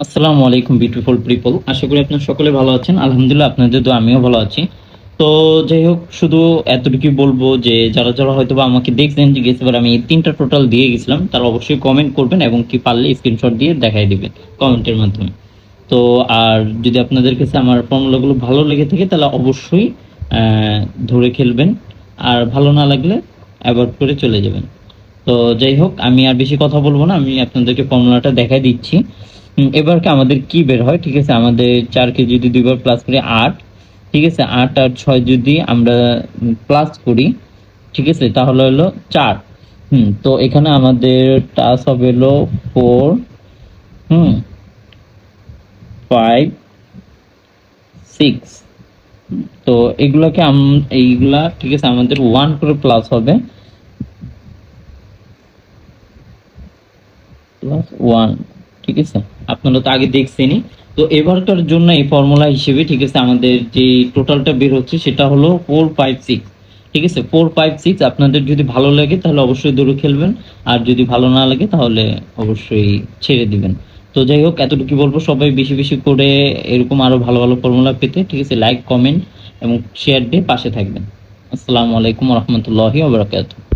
আসসালামু আলাইকুম beautiful people, আশা করি আপনারা সকলে ভালো আছেন। আলহামদুলিল্লাহ, আপনাদের তো আমিও ভালো আছি। তো যাই হোক, শুধু এতটুকুই বলবো যে যারা যারা হয়তো বা আমাকে দেখছেন যে গেছবার আমি 3টা টোটাল দিয়ে গেছিলাম, তারা অবশ্যই কমেন্ট করবেন এবং কি পারলে স্ক্রিনশট দিয়ে দেখাই দিবেন কমেন্টের মাধ্যমে। তো আর যদি আপনাদের কাছে আমার ফর্মুলাগুলো ভালো লেগে থাকে তাহলে অবশ্যই ধরে খেলবেন, আর ভালো না লাগলে অ্যাভয়েড করে চলে যাবেন। তো যাই হোক, আমি আর বেশি কথা বলবো না, আমি আপনাদেরকে ফর্মুলাটা দেখাই দিচ্ছি। এবারকে আমাদের কি বের হয়, ঠিক আছে? আমাদের 4কে যদি দুইবার প্লাস করি 8, ঠিক আছে? 8 আর 6 যদি আমরা প্লাস করি, ঠিক আছে, তাহলে হলো 4। তো এখানে আমাদের টাস হবে হলো 4, 5, 6। তো এগুলাকে এইগুলা, ঠিক আছে, আমাদের 1 করে প্লাস হবে, প্লাস 1, ঠিক আছে? আপনারা তো আগে দেখছেনই। তো এবারকার জন্য এই ফর্মুলা হিসেবে, ঠিক আছে, আমাদের যে টোটালটা বের হচ্ছে সেটা হলো 456, ঠিক আছে? 456। আপনাদের যদি ভালো লাগে তাহলে অবশ্যই দৌড়ে খেলবেন, আর যদি ভালো না লাগে তাহলে অবশ্যই ছেড়ে দিবেন। তো যাই হোক, এতটুকু বলবো, সবাই বেশি বেশি করে এরকম আরো ভালো ভালো ফর্মুলা পেতে, ঠিক আছে, লাইক, কমেন্ট এবং শেয়ার দিয়ে পাশে থাকবেন। আসসালামু আলাইকুম রহমতুল্লাহি ওয়া বারাকাতুহু।